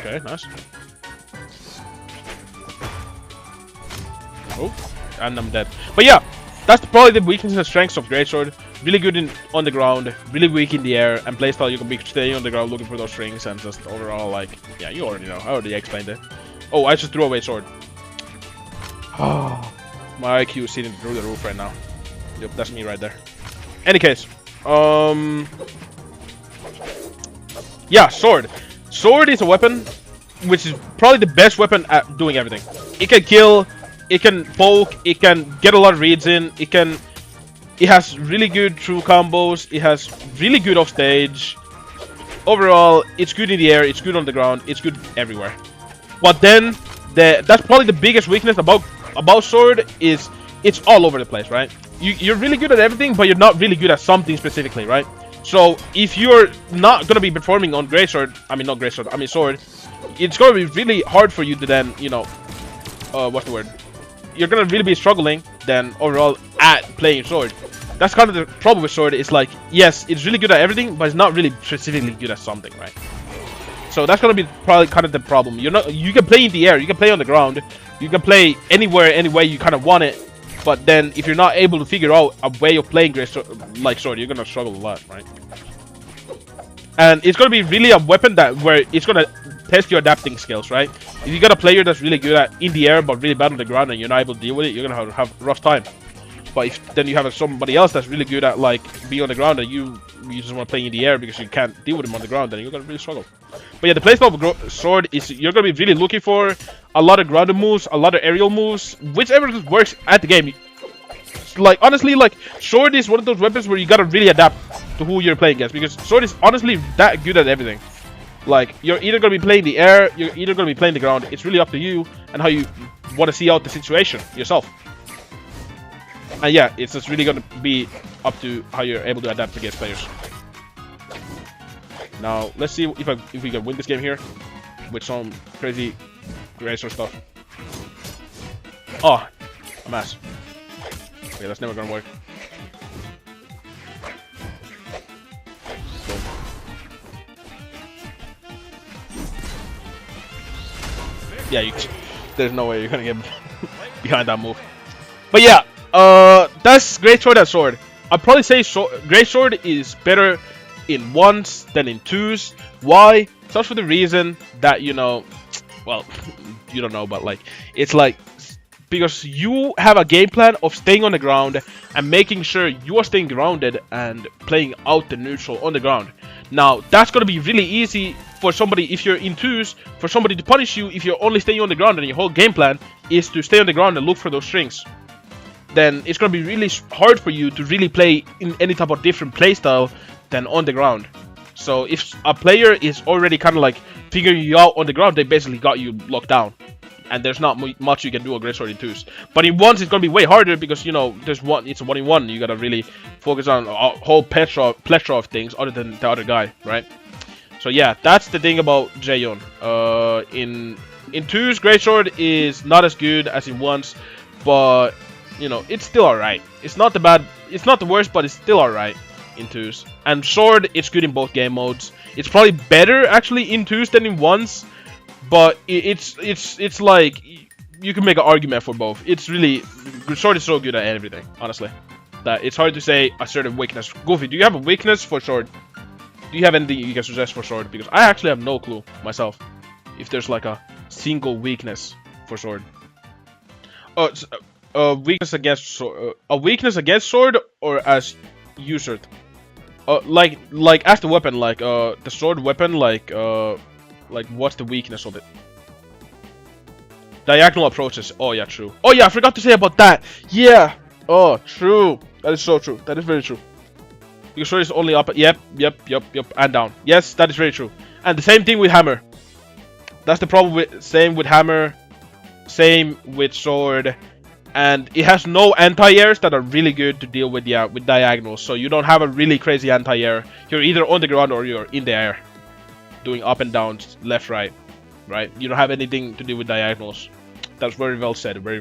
Okay, nice. Oh, and I'm dead. But yeah, that's probably the weakness and strengths of Greatsword. Really good on the ground, really weak in the air, and playstyle you can be staying on the ground looking for those strings, and just overall like, yeah, you already know. I already explained it. Oh, I just threw away sword. Oh, my IQ is sitting through the roof right now. Yep, that's me right there. Any case, yeah, sword. Sword is a weapon which is probably the best weapon at doing everything. It can kill, it can poke, it can get a lot of reads in, it has really good true combos, it has really good off stage. Overall, it's good in the air, it's good on the ground, it's good everywhere. But then that's probably the biggest weakness about sword is it's all over the place, right? You're really good at everything, but you're not really good at something specifically, right? So if you're not gonna be performing on Greatsword, sword, it's gonna be really hard for you to then, you know, what's the word? You're gonna really be struggling then overall at playing sword. That's kind of the problem with sword. It's like, yes, it's really good at everything, but it's not really specifically good at something, right? So that's gonna be probably kind of the problem. You can play in the air, you can play on the ground, you can play anywhere, any way you kind of want it. But then, if you're not able to figure out a way of playing like sword, you're gonna struggle a lot, right? And it's gonna be really a weapon where it's gonna test your adapting skills, right? If you got a player that's really good at in the air but really bad on the ground and you're not able to deal with it, you're gonna have a rough time. But if then you have somebody else that's really good at like being on the ground and you just want to play in the air because you can't deal with him on the ground, then you're gonna really struggle. But yeah, the playstyle of sword is you're gonna be really looking for a lot of grounded moves, a lot of aerial moves, whichever works at the game. Like honestly, like sword is one of those weapons where you gotta really adapt to who you're playing against, because sword is honestly that good at everything. Like you're either gonna be playing the air, you're either gonna be playing the ground. It's really up to you and how you want to see out the situation yourself. And yeah, it's just really gonna be up to how you're able to adapt against players. Now let's see if we can win this game here with some crazy Greatsword stuff. Oh, I'm ass. Okay, that's never gonna work. Boom. Yeah, there's no way you're gonna get behind that move. But yeah, that's Greatsword and Sword. I'd probably say Greatsword is better in ones than in twos. Why? Such for the reason that, you know, well, you don't know, but like, it's like, because you have a game plan of staying on the ground and making sure you are staying grounded and playing out the neutral on the ground. Now, that's going to be really easy for somebody, if you're in twos, for somebody to punish you if you're only staying on the ground and your whole game plan is to stay on the ground and look for those strings. Then it's going to be really hard for you to really play in any type of different playstyle than on the ground. So if a player is already kind of like figuring you out on the ground, they basically got you locked down. And there's not much you can do on Greatsword in twos. But in ones, it's going to be way harder because, you know, it's a 1-in-1. You got to really focus on a whole plethora of things other than the other guy, right? So yeah, that's the thing about Jaehyun. In twos, Greatsword is not as good as in ones, but, you know, it's still alright. It's not the worst, but it's still alright in twos. And Sword, it's good in both game modes. It's probably better, actually, in twos than in ones. But it's like, you can make an argument for both. It's really, Sword is so good at everything, honestly, that it's hard to say a certain weakness. Goofy, do you have a weakness for Sword? Do you have anything you can suggest for Sword? Because I actually have no clue myself if there's like a single weakness for Sword. A weakness against Sword or as user? Like as the weapon, like the Sword weapon, like what's the weakness of it? Diagonal approaches. Oh yeah, true. Oh yeah, I forgot to say about that. Yeah. Oh, true. That is so true. That is very true. Because Sword is only up. Yep, and down. Yes, that is very true. And the same thing with Hammer. That's the problem with same with Hammer, same with Sword, and it has no anti-airs that are really good to deal with with diagonals. So you don't have a really crazy anti-air. You're either on the ground or you're in the air, doing up and down, left, right. You don't have anything to do with diagonals. That's very well said. Very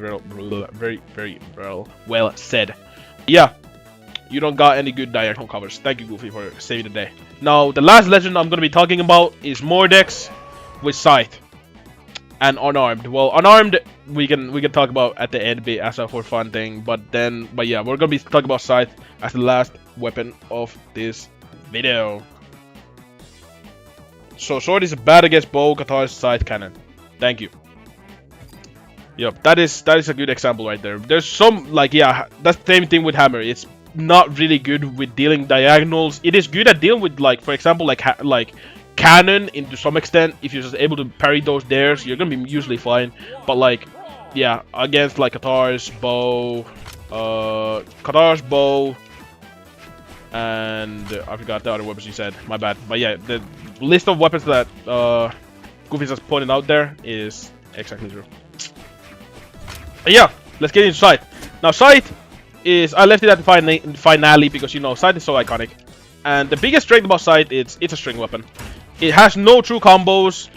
well said. Yeah, you don't got any good diagonal covers. Thank you, Goofy, for saving the day. Now, the last legend I'm gonna be talking about is Mordex with Scythe and Unarmed. Well, Unarmed we can talk about at the end bit as a for fun thing, but yeah, we're gonna be talking about Scythe as the last weapon of this video. So Sword is bad against bow, Katars, Scythe, cannon. Thank you. Yep, that is a good example right there. There's some, like, yeah, that's the same thing with Hammer. It's not really good with dealing diagonals. It is good at dealing with, like, for example, like cannon to some extent. If you're just able to parry those dares, you're gonna be usually fine. But like, yeah, against like Katars, bow, and I forgot the other weapons you said. My bad. But yeah, the list of weapons that Goofy just pointed out there is exactly true. But yeah, let's get into Scythe. Now Scythe is, I left it at the finale because, you know, Scythe is so iconic. And the biggest strength about Scythe, it's a string weapon. It has no true combos,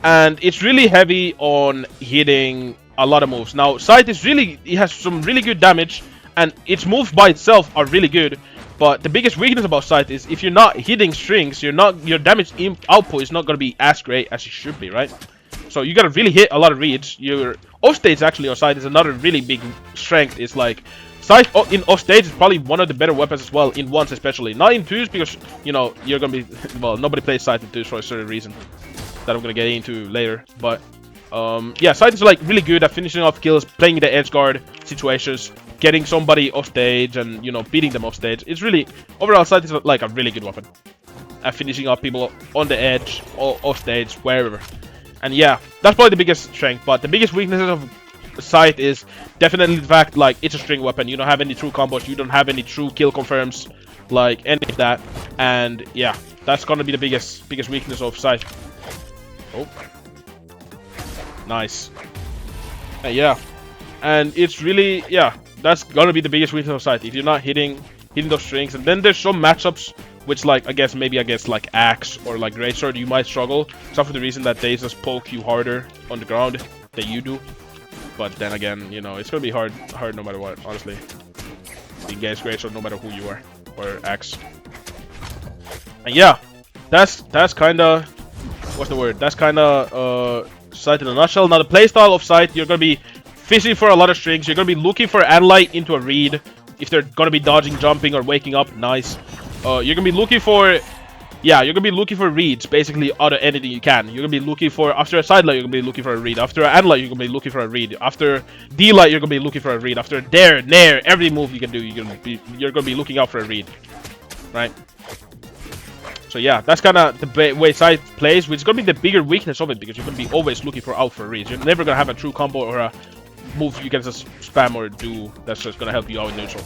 and it's really heavy on hitting a lot of moves. Now Scythe is it has some really good damage, and its moves by itself are really good. But the biggest weakness about Scythe is if you're not hitting strings, your damage output is not going to be as great as it should be, right? So you got to really hit a lot of reads. Your offstage actually on Scythe is another really big strength. It's like Scythe in offstage is probably one of the better weapons as well, in ones especially. Not in twos because, you know, you're going to be, well, nobody plays Scythe in twos for a certain reason that I'm going to get into later. But yeah, Scythe is like really good at finishing off kills, playing the edge guard situations, getting somebody off stage and, you know, beating them off stage. It's really, overall, Scythe is like a really good weapon at finishing off people on the edge, or off stage, wherever. And yeah, that's probably the biggest strength. But the biggest weaknesses of Scythe is definitely the fact, like, it's a string weapon. You don't have any true combos, you don't have any true kill confirms, like any of that. And yeah, that's gonna be the biggest weakness of Scythe. Oh, nice. Yeah, and it's really, yeah, that's gonna be the biggest weakness of Scythe if you're not hitting those strings. And then there's some matchups which, like, I guess maybe against like Axe or like Greatsword you might struggle, except for the reason that they just poke you harder on the ground than you do. But then again, you know, it's gonna be hard no matter what, honestly, against Greatsword, no matter who you are, or Axe. And yeah, that's kind of, what's the word? That's kind of Scythe in a nutshell. Now the playstyle of Scythe, you're gonna be fishing for a lot of strings. You're gonna be looking for Anlight into a read. If they're gonna be dodging, jumping, or waking up, nice. You're gonna be looking for, yeah, you're gonna be looking for reads, basically out of anything you can. You're gonna be looking for, after a sidelight, you're gonna be looking for a read. After an Anlight, you're gonna be looking for a read. After D-light, you're gonna be looking for a read. After Dare, Nair, every move you can do, you're gonna be looking out for a read, right? So yeah, that's kind of the way Scythe plays, which is gonna be the bigger weakness of it, because you're gonna be always looking for out for reads. You're never gonna have a true combo or a move you can just spam or do that's just gonna help you out in neutral.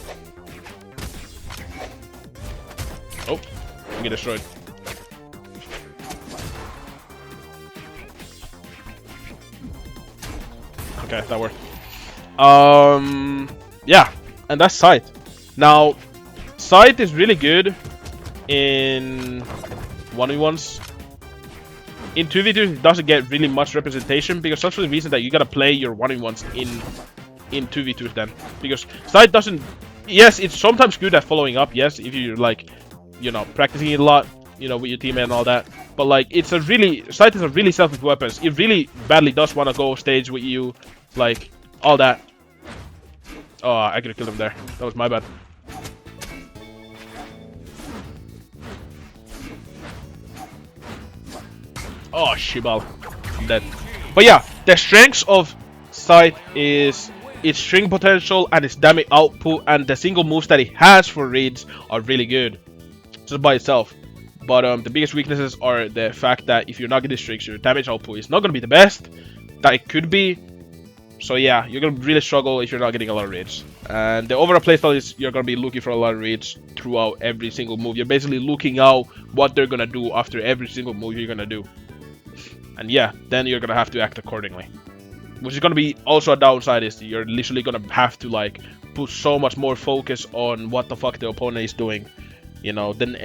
Oh, you get destroyed. Okay, that worked. Yeah, and that's Scythe. Now, Scythe is really good in 1v1s. In 2v2, it doesn't get really much representation because that's for the reason that you gotta play your 1v1s in 2v2s then. Because Scythe doesn't... Yes, it's sometimes good at following up, yes, if you're like, you know, practicing it a lot, you know, with your teammate and all that. But like, it's a really... Scythe is a really selfish weapon. It really badly does want to go stage with you, like, all that. Oh, I could have killed him there. That was my bad. Oh, shibal. I'm dead. But yeah, the strengths of Scythe is its string potential and its damage output, and the single moves that it has for reads are really good just by itself. But the biggest weaknesses are the fact that if you're not getting strings, your damage output is not going to be the best that it could be. So yeah, you're going to really struggle if you're not getting a lot of reads. And the overall playstyle is you're going to be looking for a lot of reads throughout every single move. You're basically looking out what they're going to do after every single move you're going to do. And yeah, then you're going to have to act accordingly. Which is going to be also a downside, is you're literally going to have to like put so much more focus on what the fuck the opponent is doing, you know, than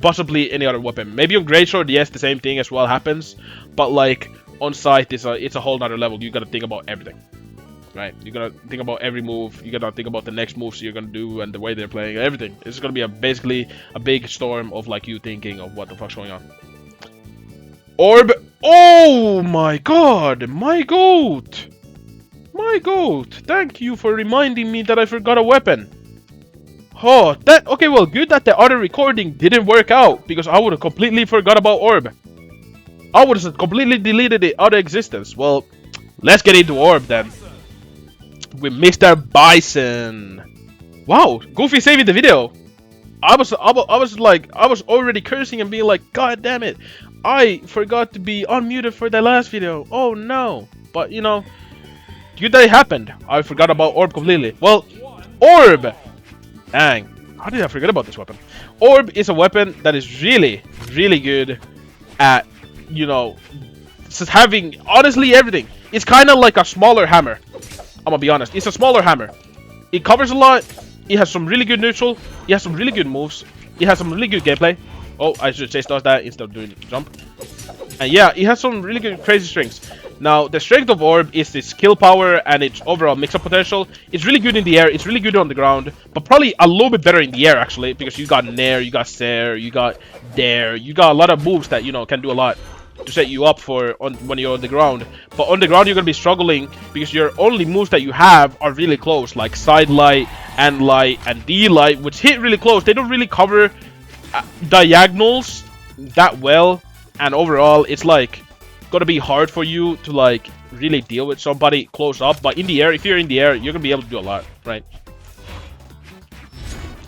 possibly any other weapon. Maybe on Greatsword, yes, the same thing as well happens, but like on Scythe, it's a whole nother level. You got to think about everything, right? You got to think about every move. You got to think about the next moves you're going to do and the way they're playing, everything. It's going to be basically a big storm of like you thinking of what the fuck's going on. Orb. Oh my god, my goat. My goat. Thank you for reminding me that I forgot a weapon. Oh, that... Okay, well, good that the other recording didn't work out, because I would have completely forgot about Orb. I would have completely deleted it out of existence. Well, let's get into Orb then. With Mr. Bison. Wow, Goofy saving the video. I was already cursing and being like, God damn it. I forgot to be unmuted for the last video. Oh no. But, you know, good that it happened. I forgot about Orb completely. Well, Orb! Dang. How did I forget about this weapon? Orb is a weapon that is really, really good at, you know, just having, honestly, everything. It's kind of like a smaller hammer. I'm gonna be honest. It's a smaller hammer. It covers a lot. It has some really good neutral. It has some really good moves. It has some really good gameplay. Oh, I should chase dodge that instead of doing jump. And yeah, it has some really good crazy strengths. Now, the strength of Orb is its skill power and its overall mix-up potential. It's really good in the air, it's really good on the ground, but probably a little bit better in the air, actually, because you got Nair, you got Sair, you got Dare, you got a lot of moves that, you know, can do a lot to set you up for when you're on the ground. But on the ground, you're going to be struggling because your only moves that you have are really close, like Side Light, and Light, and D-Light, which hit really close. They don't really cover diagonals that well, and overall it's like gonna be hard for you to like really deal with somebody close up. But in the air, if you're in the air, you're gonna be able to do a lot, right?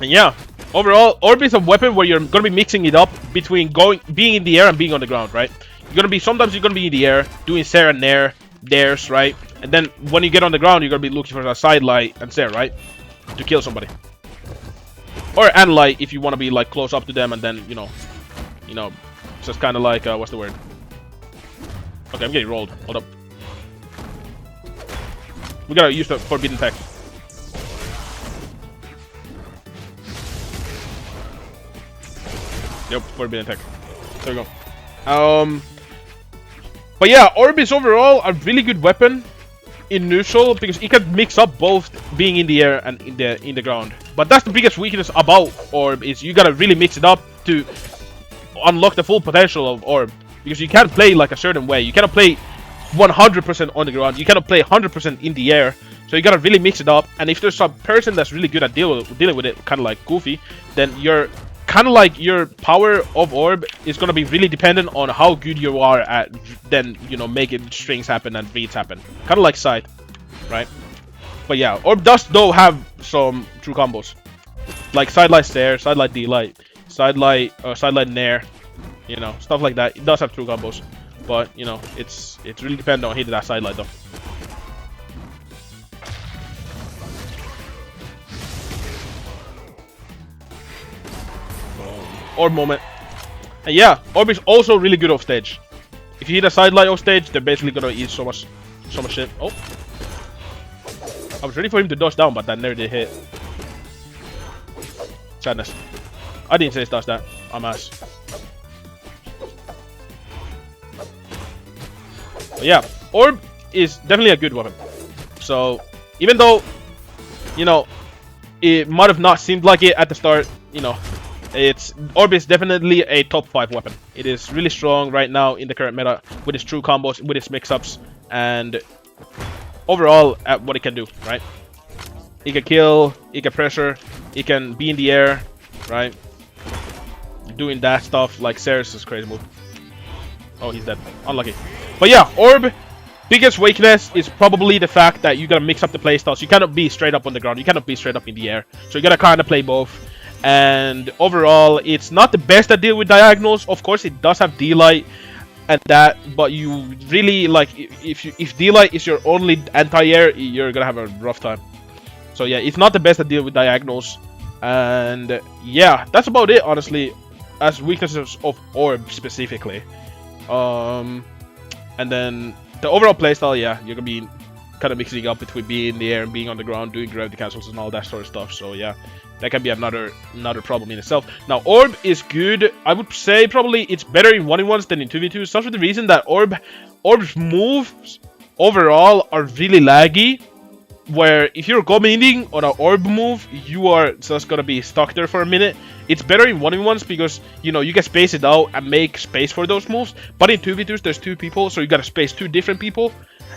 And yeah, overall Orb is a weapon where you're gonna be mixing it up between being in the air and being on the ground, right? You're gonna be, sometimes you're gonna be in the air doing Sair and Nair, Dares, right? And then when you get on the ground, you're gonna be looking for a Side Light and Sair, right, to kill somebody. Or Anlight if you want to be like close up to them, and then you know, just kind of like what's the word? Okay, I'm getting rolled. Hold up. We gotta use the forbidden tech. Yep, forbidden tech. There we go. But yeah, Orb is overall a really good weapon in neutral because it can mix up both being in the air and in the ground. But that's the biggest weakness about Orb, is you gotta really mix it up to unlock the full potential of Orb, because you can't play like a certain way. You cannot play 100% on the ground. You cannot play 100% in the air. So you gotta really mix it up. And if there's some person that's really good at dealing with it, kind of like Goofy, then you're kind of like your power of orb is gonna be really dependent on how good you are at then, you know, making strings happen and reads happen. Kind of like Scythe, right? But yeah, orb does though have some true combos, like sidelight stare, sidelight D-light, sidelight nair, you know, stuff like that. It does have true combos, but you know, it's really dependent on hitting that sidelight though. Orb moment. And yeah, orb is also really good off stage. If you hit a sidelight off stage, they're basically gonna eat so much shit. Oh, I was ready for him to dodge down, but that never did hit. Sadness. I didn't say dodge that. I'm ass. But yeah, orb is definitely a good weapon. So even though, you know, it might have not seemed like it at the start, you know, orb is definitely a top 5 weapon. It is really strong right now in the current meta with its true combos, with its mix-ups, and overall at what it can do, right? It can kill, it can pressure, it can be in the air, right? Doing that stuff like Ceres' crazy move. Oh, he's dead. Unlucky. But yeah, orb, biggest weakness is probably the fact that you gotta mix up the playstyles. You cannot be straight up on the ground, you cannot be straight up in the air. So you gotta kind of play both. And overall, it's not the best at deal with diagonals. Of course, it does have D-light and that, but you really like if D-light is your only anti-air, you're gonna have a rough time. So yeah, it's not the best at deal with diagonals. And yeah, that's about it, honestly, as weaknesses of orb specifically. And then the overall playstyle, yeah, you're gonna be kind of mixing up between being in the air and being on the ground, doing gravity cancels and all that sort of stuff. So yeah, that can be another problem in itself. Now, orb is good. I would say probably it's better in 1v1s than in 2v2s. Such for the reason that orb's moves overall are really laggy. Where if you're committing on an orb move, you are just gonna be stuck there for a minute. It's better in 1v1s because, you know, you can space it out and make space for those moves. But in 2v2s, there's 2 people, so you gotta space 2 different people.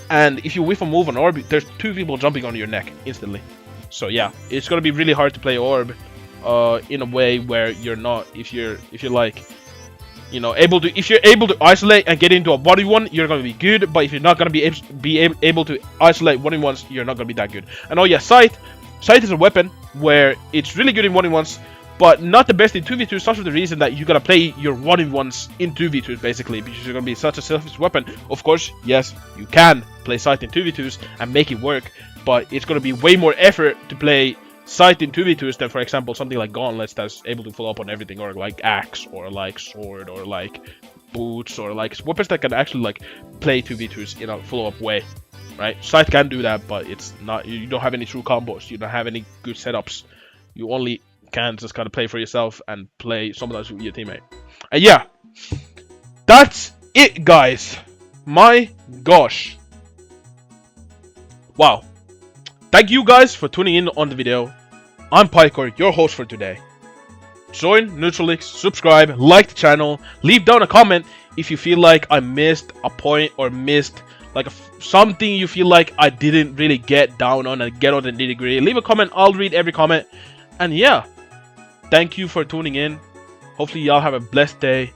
And if you whiff a move on orb, there's 2 people jumping on your neck instantly. So yeah, it's gonna be really hard to play orb in a way where you're not, if you're like, you know, if you're able to isolate and get into a 1v1, you're gonna be good. But if you're not gonna be able to isolate 1v1s, you're not gonna be that good. And oh yeah, Scythe is a weapon where it's really good in 1v1s, but not the best in 2v2s, such for the reason that you gotta play your 1v1s in 2v2s basically, because you're gonna be such a selfish weapon. Of course, yes, you can play Scythe in 2v2s and make it work, but it's gonna be way more effort to play Scythe in 2v2s than, for example, something like Gauntlets that's able to follow up on everything, or like Axe, or like Sword, or like Boots, or like weapons that can actually like play 2v2s in a follow-up way, right? Scythe can do that, but it's not. You don't have any true combos. You don't have any good setups. You only can just kind of play for yourself and play sometimes with your teammate. And yeah, that's it, guys. My gosh. Wow. Thank you guys for tuning in on the video. I'm Paikor, your host for today. Join Neutralix, subscribe, like the channel, leave down a comment if you feel like I missed a point or missed like something you feel like I didn't really get down on and get on the nitty-gritty. Leave a comment, I'll read every comment. And yeah, thank you for tuning in. Hopefully y'all have a blessed day.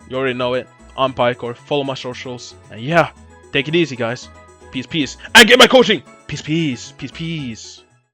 You already know it. I'm Paikor. Follow my socials. And yeah, take it easy, guys. Peace, peace. And get my coaching. Peace, peace. Peace, peace.